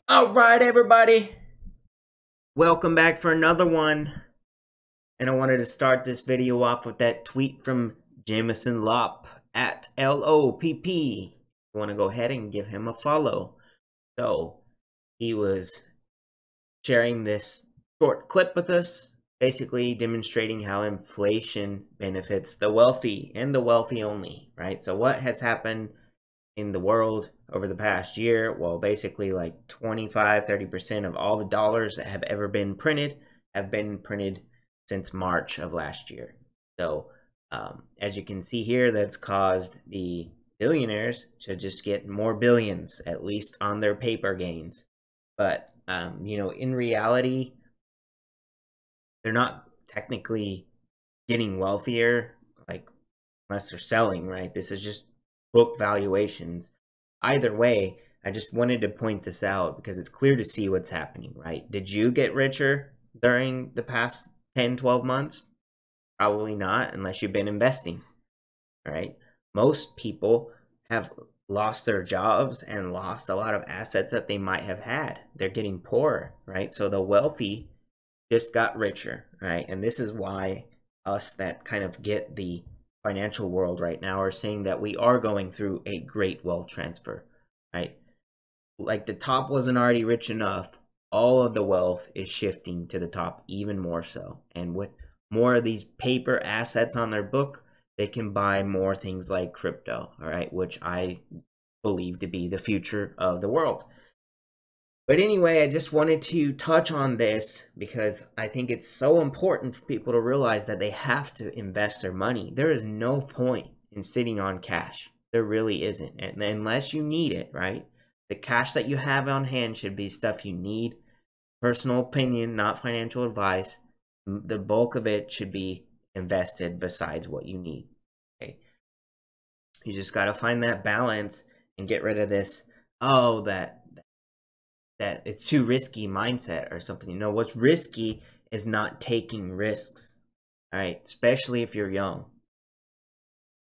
All right, everybody, welcome back for another one. And I wanted to start this video off with that tweet from Jameson Lopp at LOPP. You want to go ahead and give him a follow. So he was sharing this short clip with us, basically demonstrating how inflation benefits the wealthy and the wealthy only, right? So what has happened in the world over the past year? Well, basically like 25-30% of all the dollars that have ever been printed have been printed since March of last year. So as you can see here, that's caused the billionaires to just get more billions, at least on their paper gains. But you know, in reality, they're not technically getting wealthier, like, unless they're selling, right? This is just book valuations. Either way, I just wanted to point this out because it's clear to see what's happening, right? Did you get richer during the past 10-12 months? Probably not, unless you've been investing, right? Most people have lost their jobs and lost a lot of assets that they might have had. They're getting poorer, right? So the wealthy just got richer, right? And this is why us that kind of get the financial world right now are saying that we are going through a great wealth transfer, right? Like the top wasn't already rich enough. All of the wealth is shifting to the top even more so. And with more of these paper assets on their book, they can buy more things like crypto, all right, which I believe to be the future of the world. But anyway, I just wanted to touch on this because I think it's so important for people to realize that they have to invest their money. There is no point in sitting on cash. There really isn't. And unless you need it, right? The cash that you have on hand should be stuff you need. Personal opinion, not financial advice. The bulk of it should be invested besides what you need. Okay? You just got to find that balance and get rid of this, oh, that it's too risky mindset or something. You know, what's risky is not taking risks, all right? Especially if you're young.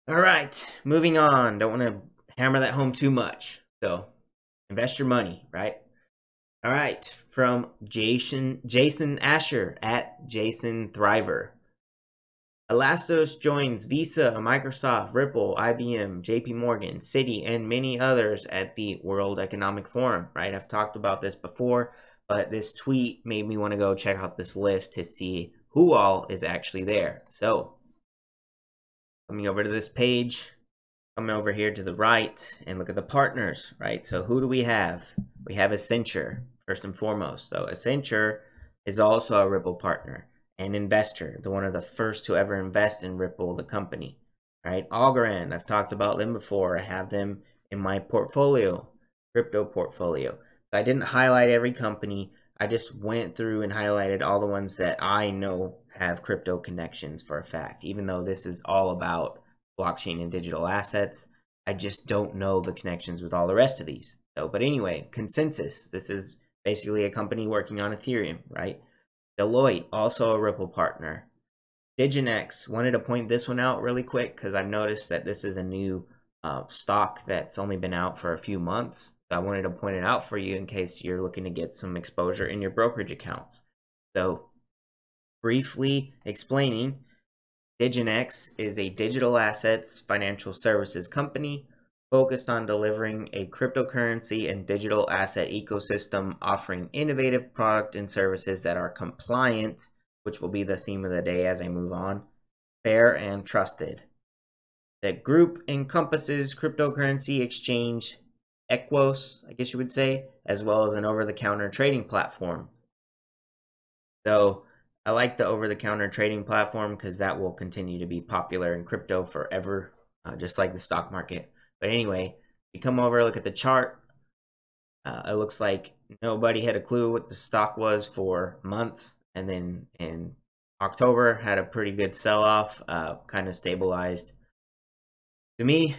All right, moving on. Don't want to hammer that home too much. So invest your money, right? All right, from Jason Asher at Jason Thriver. Elastos joins Visa, Microsoft, Ripple, IBM, JP Morgan, Citi, and many others at the World Economic Forum, right? I've talked about this before, but this tweet made me want to go check out this list to see who all is actually there. So, coming over to this page, coming over here to the right, and look at the partners, right? So who do we have? We have Accenture, first and foremost. So Accenture is also a Ripple partner. An investor, one of the first to ever invest in Ripple, the company, right? Algorand, I've talked about them before. I have them in my portfolio, crypto portfolio. So I didn't highlight every company. I just went through and highlighted all the ones that I know have crypto connections for a fact. Even though this is all about blockchain and digital assets, I just don't know the connections with all the rest of these. So, but anyway, Consensus, this is basically a company working on Ethereum, right? Deloitte, also a Ripple partner. Diginex, wanted to point this one out really quick because I've noticed that this is a new stock that's only been out for a few months. So I wanted to point it out for you in case you're looking to get some exposure in your brokerage accounts. So briefly explaining, Diginex is a digital assets financial services company focused on delivering a cryptocurrency and digital asset ecosystem, offering innovative product and services that are compliant, which will be the theme of the day as I move on, fair and trusted. That group encompasses cryptocurrency exchange Equos, I guess you would say, as well as an over-the-counter trading platform. So I like the over-the-counter trading platform because that will continue to be popular in crypto forever, just like the stock market. But anyway, you come over, look at the chart. It looks like nobody had a clue what the stock was for months, and then in October had a pretty good sell-off, kind of stabilized. To me,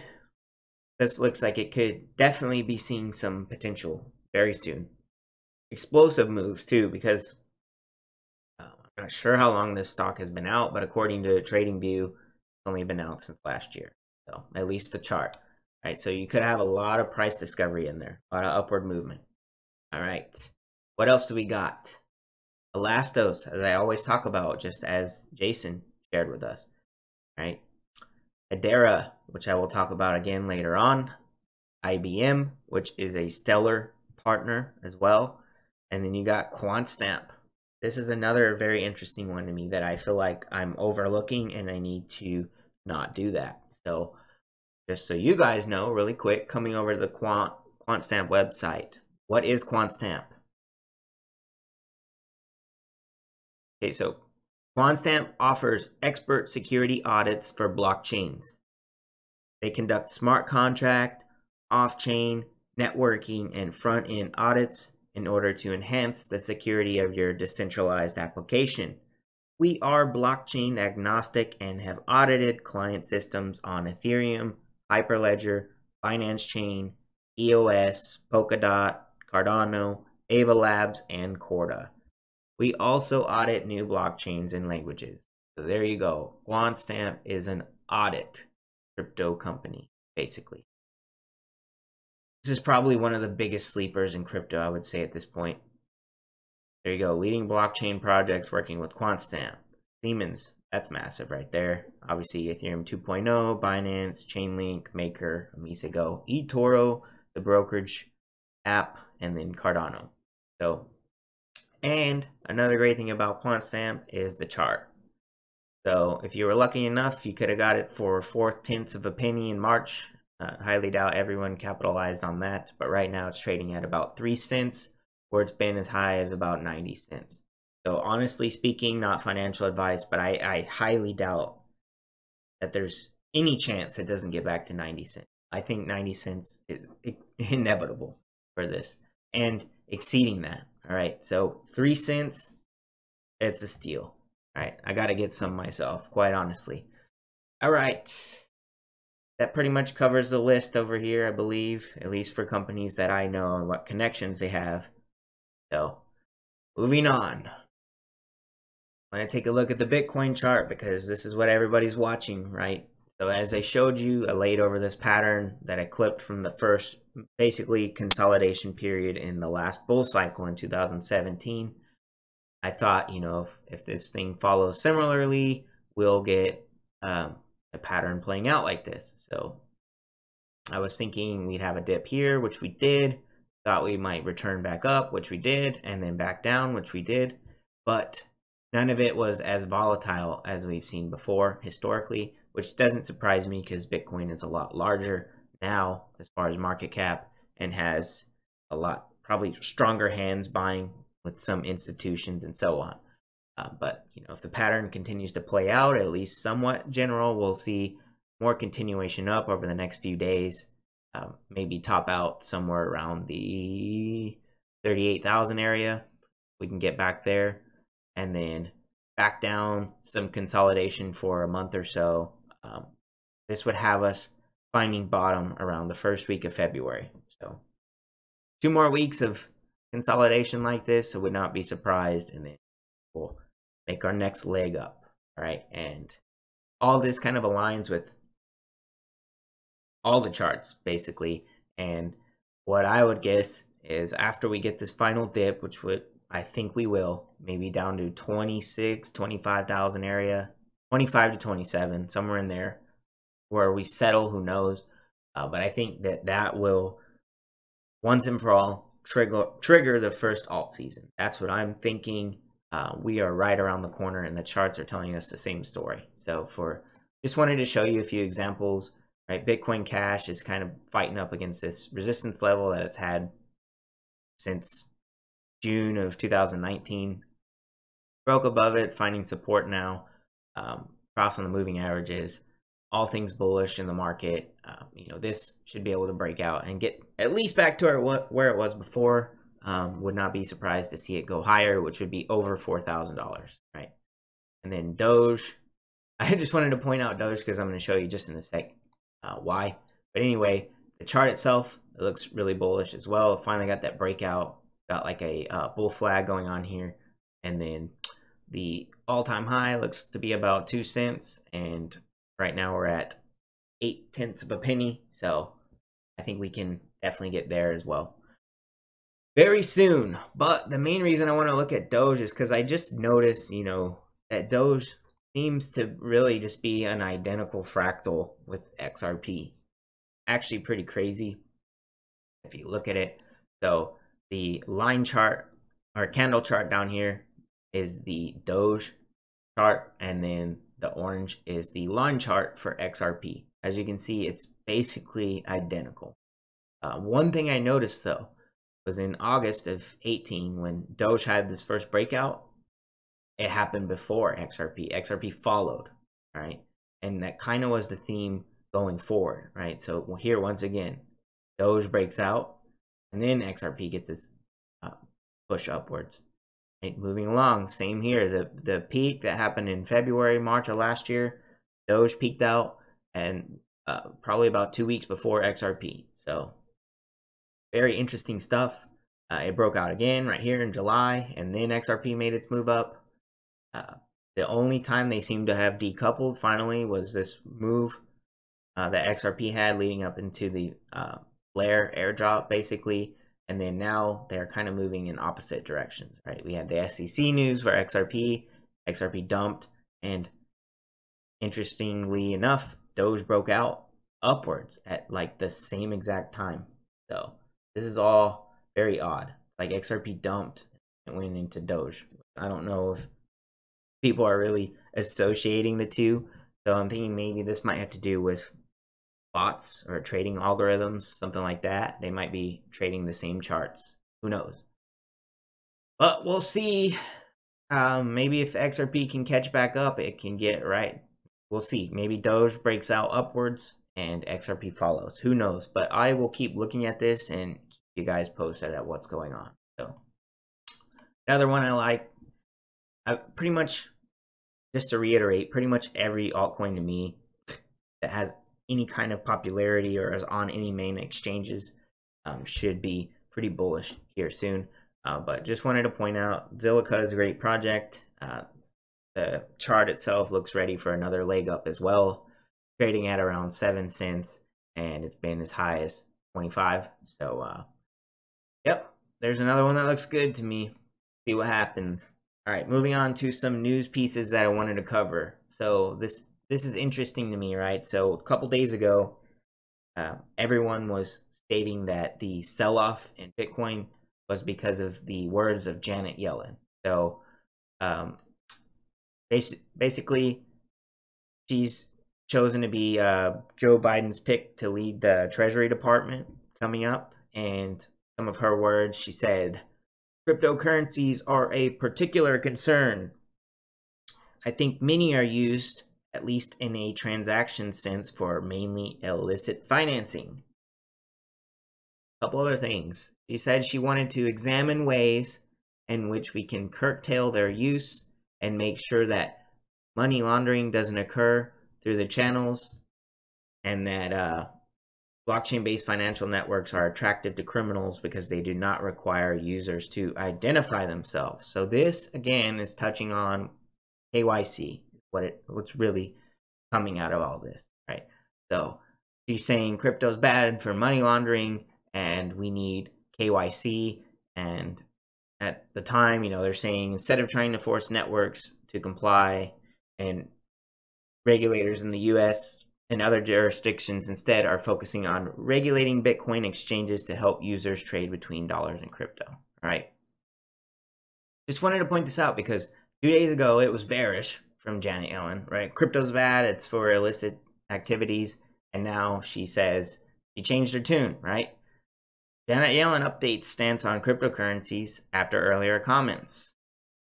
this looks like it could definitely be seeing some potential very soon. Explosive moves too, because I'm not sure how long this stock has been out, but according to TradingView, it's only been out since last year. So at least the chart. All right, so you could have a lot of price discovery in there, a lot of upward movement. All right, what else do we got? Elastos, as I always talk about, just as Jason shared with us. All right, Hedera, which I will talk about again later on. IBM, which is a stellar partner as well. And then you got QuantStamp. This is another very interesting one to me that I feel like I'm overlooking, and I need to not do that. So just so you guys know, really quick, coming over to the QuantStamp website. What is QuantStamp? Okay, so QuantStamp offers expert security audits for blockchains. They conduct smart contract, off-chain, networking, and front-end audits in order to enhance the security of your decentralized application. We are blockchain agnostic and have audited client systems on Ethereum, Hyperledger, Binance Chain, EOS, Polkadot, Cardano, Ava Labs, and Corda. We also audit new blockchains and languages. So there you go. QuantStamp is an audit crypto company, basically. This is probably one of the biggest sleepers in crypto, I would say, at this point. There you go. Leading blockchain projects working with QuantStamp. Siemens, that's massive right there. Obviously, Ethereum 2.0, Binance, Chainlink, Maker, Amisago, eToro, the brokerage app, and then Cardano. So, and another great thing about QuantStamp is the chart. So if you were lucky enough, you could have got it for 4/10 of a penny in March. Highly doubt everyone capitalized on that, but right now it's trading at about 3 cents, where it's been as high as about 90 cents. So honestly speaking, not financial advice, but I highly doubt that there's any chance it doesn't get back to 90 cents. I think 90 cents is inevitable for this, and exceeding that. All right, so 3 cents, it's a steal. All right, I got to get some myself, quite honestly. All right. That pretty much covers the list over here, I believe, at least for companies that I know and what connections they have. So, moving on. I'm going to take a look at the Bitcoin chart because this is what everybody's watching, right? So as I showed you, I laid over this pattern that I clipped from the first, basically, consolidation period in the last bull cycle in 2017. I thought, you know, if this thing follows similarly, we'll get a pattern playing out like this. So I was thinking we'd have a dip here, which we did. Thought we might return back up, which we did, and then back down, which we did. But none of it was as volatile as we've seen before historically, which doesn't surprise me because Bitcoin is a lot larger now as far as market cap and has a lot, probably stronger hands buying with some institutions and so on. But you know, if the pattern continues to play out, at least somewhat general, we'll see more continuation up over the next few days. Maybe top out somewhere around the 38,000 area. We can get back there, and then back down, some consolidation for a month or so. This would have us finding bottom around the first week of February. So 2 more weeks of consolidation like this, I would not be surprised, and then we'll make our next leg up. All right, and all this kind of aligns with all the charts basically, and what I would guess is after we get this final dip, which I think we will, maybe down to 25,000 area, 25 to 27, somewhere in there, where we settle, who knows, but I think that will once and for all trigger the first alt season. That's what I'm thinking. We are right around the corner, and the charts are telling us the same story. So for just wanted to show you a few examples, right? Bitcoin Cash is kind of fighting up against this resistance level that it's had since June of 2019. Broke above it, finding support now, crossing the moving averages. All things bullish in the market. This should be able to break out and get at least back to where it was before. Would not be surprised to see it go higher, which would be over $4,000, right? And then Doge. I just wanted to point out Doge because I'm going to show you just in a sec why. But anyway, the chart itself, it looks really bullish as well. It finally got that breakout. Got like a bull flag going on here. And then the all-time high looks to be about 2 cents. And right now we're at 0.8 of a penny. So I think we can definitely get there as well very soon. But the main reason I want to look at Doge is because I just noticed, that Doge seems to really just be an identical fractal with XRP. Actually pretty crazy if you look at it. So the line chart or candle chart down here is the Doge chart, and then the orange is the line chart for XRP. As you can see, it's basically identical. One thing I noticed though was in August of 18 when Doge had this first breakout, it happened before XRP. XRP followed, right? And that kind of was the theme going forward, right? So here, once again, Doge breaks out, and then XRP gets this push upwards. Right? Moving along, same here. The peak that happened in February, March of last year, Doge peaked out, and probably about 2 weeks before XRP. So very interesting stuff. It broke out again right here in July, and then XRP made its move up. The only time they seem to have decoupled finally was this move that XRP had leading up into the flare airdrop, basically. And then now they're kind of moving in opposite directions, right? We had the SEC news for XRP dumped, and interestingly enough, Doge broke out upwards at like the same exact time. So this is all very odd. Like XRP dumped and went into Doge. I don't know if people are really associating the two. So I'm thinking maybe this might have to do with bots or trading algorithms, something like that. They might be trading the same charts. Who knows? But we'll see. Maybe if XRP can catch back up, it can get right. We'll see. Maybe Doge breaks out upwards and XRP follows. Who knows? But I will keep looking at this and keep you guys posted at what's going on. So another one I like. Pretty much, just to reiterate, pretty much every altcoin to me that has any kind of popularity or is on any main exchanges should be pretty bullish here soon. But just wanted to point out, Zilliqa is a great project. The chart itself looks ready for another leg up as well, trading at around 7 cents, and it's been as high as 25. So, yep, there's another one that looks good to me. See what happens. All right, moving on to some news pieces that I wanted to cover. So this is interesting to me, right? So a couple days ago, everyone was stating that the sell-off in Bitcoin was because of the words of Janet Yellen. So basically, she's chosen to be Joe Biden's pick to lead the Treasury Department coming up. And some of her words, she said, "Cryptocurrencies are a particular concern. I think many are used, at least in a transaction sense, for mainly illicit financing." A couple other things. She said she wanted to examine ways in which we can curtail their use and make sure that money laundering doesn't occur through the channels, and that blockchain-based financial networks are attractive to criminals because they do not require users to identify themselves. So this, again, is touching on KYC, what's really coming out of all this, right? So she's saying crypto's bad for money laundering and we need KYC. And at the time, they're saying instead of trying to force networks to comply, and regulators in the US and other jurisdictions instead are focusing on regulating Bitcoin exchanges to help users trade between dollars and crypto. All right. Just wanted to point this out because 2 days ago it was bearish from Janet Yellen, right? Crypto's bad, it's for illicit activities, and now she says she changed her tune, right? Janet Yellen updates stance on cryptocurrencies after earlier comments.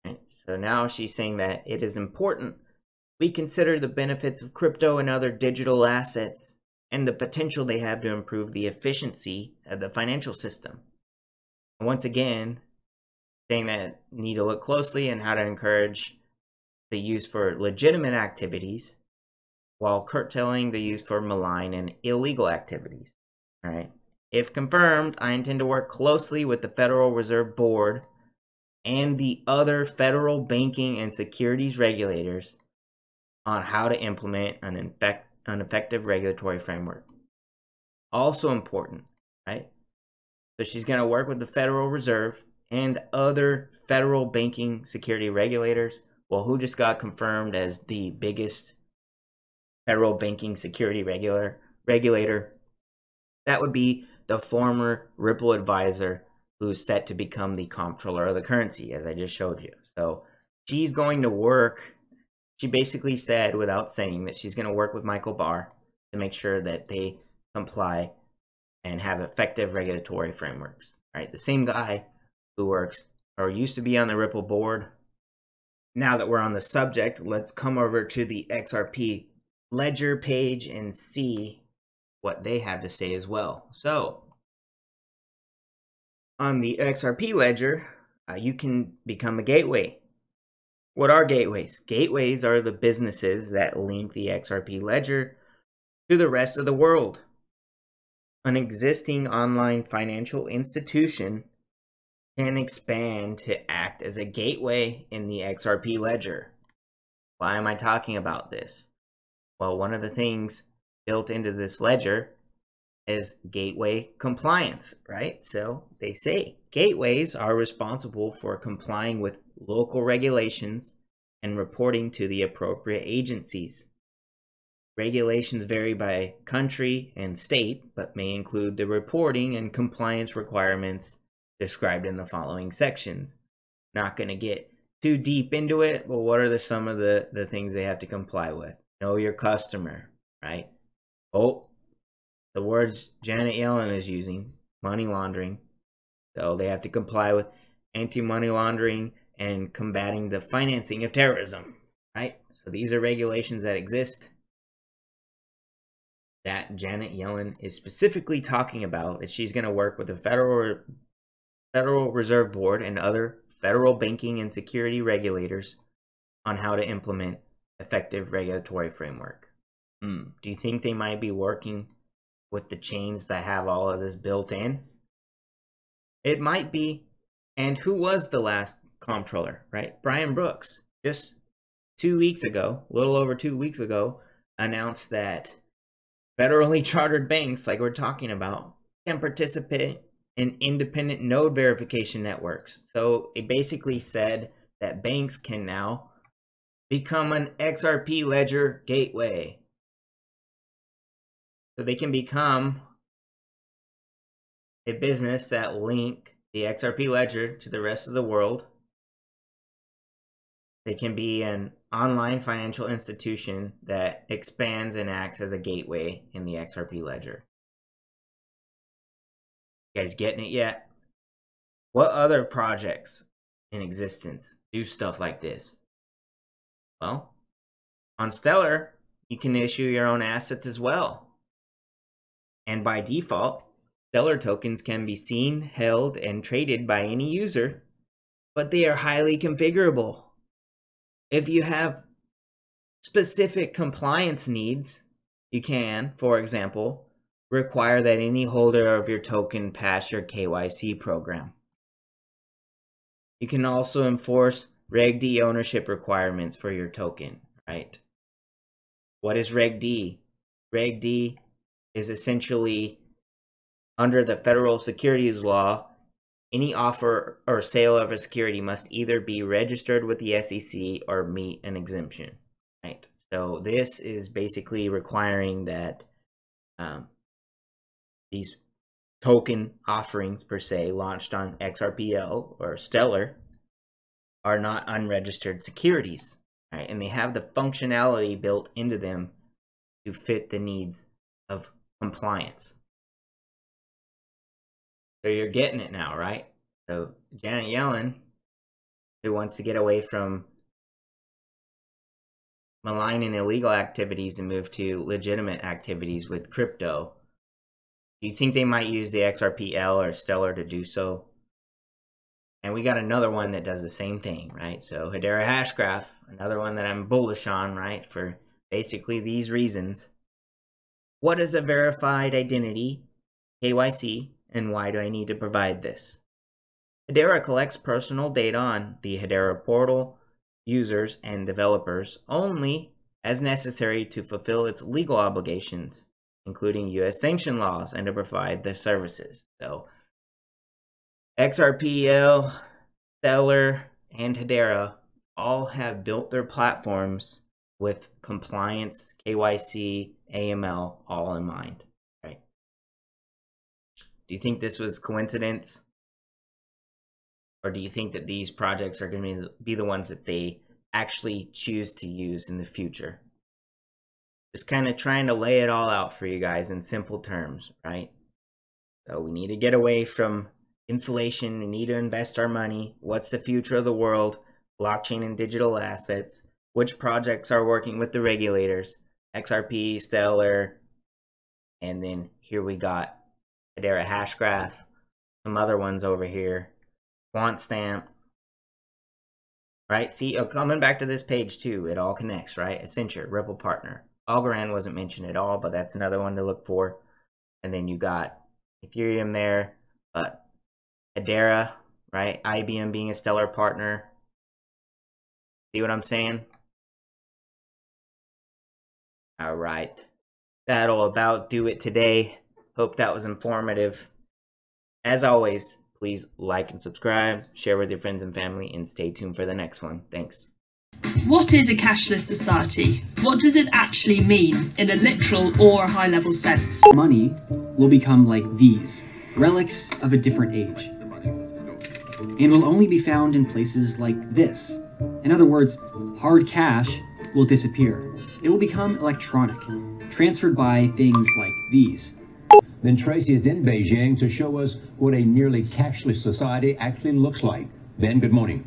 Right? So now she's saying that it is important we consider the benefits of crypto and other digital assets and the potential they have to improve the efficiency of the financial system. And once again, saying that need to look closely and how to encourage the use for legitimate activities while curtailing the use for malign and illegal activities. All right. If confirmed, I intend to work closely with the Federal Reserve Board and the other federal banking and securities regulators on how to implement an effective regulatory framework. Also important, right? So she's going to work with the Federal Reserve and other federal banking security regulators. Well, who just got confirmed as the biggest federal banking security regulator? That would be the former Ripple advisor who's set to become the comptroller of the currency, as I just showed you. So she's going to work. She basically said, without saying, that she's going to work with Michael Barr to make sure that they comply and have effective regulatory frameworks. Right? The same guy who works or used to be on the Ripple board. Now that we're on the subject, let's come over to the XRP ledger page and see what they have to say as well. So on the XRP ledger, you can become a gateway. What are gateways? Gateways are the businesses that link the XRP ledger to the rest of the world. An existing online financial institution can expand to act as a gateway in the XRP ledger. Why am I talking about this? Well, one of the things built into this ledger is gateway compliance, right? So they say gateways are responsible for complying with local regulations and reporting to the appropriate agencies. Regulations vary by country and state, but may include the reporting and compliance requirements described in the following sections. Not going to get too deep into it, but what are some of the things they have to comply with? Know your customer, right? Oh, the words Janet Yellen is using, money laundering. So they have to comply with anti-money laundering and combating the financing of terrorism, right? So these are regulations that exist that Janet Yellen is specifically talking about, that she's going to work with the Federal Reserve Board and other federal banking and security regulators on how to implement effective regulatory framework. Do you think they might be working with the chains that have all of this built in? It might be. And who was the last comptroller, right? Brian Brooks, just 2 weeks ago, a little over 2 weeks ago, announced that federally chartered banks, like we're talking about, can participate in independent node verification networks. So it basically said that banks can now become an XRP ledger gateway. So they can become a business that link the XRP ledger to the rest of the world. They can be an online financial institution that expands and acts as a gateway in the XRP ledger. You guys getting it yet? What other projects in existence do stuff like this? Well, on Stellar, you can issue your own assets as well. And by default, Stellar tokens can be seen, held, and traded by any user, but they are highly configurable. If you have specific compliance needs, you can, for example, require that any holder of your token pass your KYC program. You can also enforce Reg D ownership requirements for your token, right? What is Reg D? Reg D is essentially, under the federal securities law, any offer or sale of a security must either be registered with the SEC or meet an exemption, right? So this is basically requiring that these token offerings, per se, launched on XRPL or Stellar are not unregistered securities. right? And they have the functionality built into them to fit the needs of compliance. So you're getting it now, right? So Janet Yellen, who wants to get away from maligning illegal activities and move to legitimate activities with crypto, do you think they might use the XRP-L or Stellar to do so? And we got another one that does the same thing, right? So Hedera Hashgraph, another one that I'm bullish on, right? For basically these reasons. What is a verified identity, KYC, and why do I need to provide this? Hedera collects personal data on the Hedera portal, users, and developers only as necessary to fulfill its legal obligations, including U.S. sanction laws, and to provide the services. So XRP, Stellar, and Hedera all have built their platforms with compliance, KYC, AML all in mind, right? Do you think this was coincidence? Or do you think that these projects are going to be the ones that they actually choose to use in the future? Just kind of trying to lay it all out for you guys in simple terms, right? So we need to get away from inflation. We need to invest our money. What's the future of the world? Blockchain and digital assets. Which projects are working with the regulators? XRP, Stellar, and then here we got Hedera Hashgraph, some other ones over here. QuantStamp, right? See, coming back to this page too, it all connects, right? Accenture, Ripple Partner. Algorand wasn't mentioned at all, but that's another one to look for. And then you got Ethereum there, but Hedera, right? IBM being a Stellar partner. See what I'm saying? All right. That'll about do it today. Hope that was informative. As always, please like and subscribe, share with your friends and family, and stay tuned for the next one. Thanks. What is a cashless society? What does it actually mean in a literal or high-level sense? Money will become like these, relics of a different age, and will only be found in places like this. In other words, hard cash will disappear. It will become electronic, transferred by things like these. Then Tracy is in Beijing to show us what a nearly cashless society actually looks like. Ben, good morning.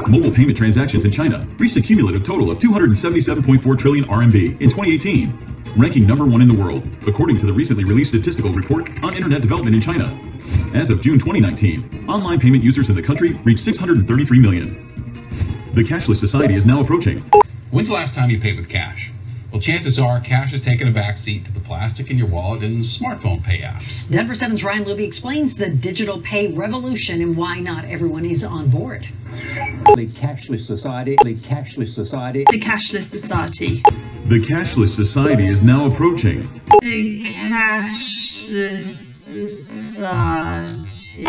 Mobile payment transactions in China reached a cumulative total of 277.4 trillion RMB in 2018, ranking #1 in the world, according to the recently released statistical report on internet development in China. As of June 2019, online payment users in the country reached 633 million. The cashless society is now approaching. When's the last time you paid with cash? Well, chances are cash has taken a backseat to the plastic in your wallet and smartphone pay apps. Denver 7's Ryan Luby explains the digital pay revolution and why not everyone is on board. The cashless society, the cashless society. The cashless society. The cashless society is now approaching. The cashless society.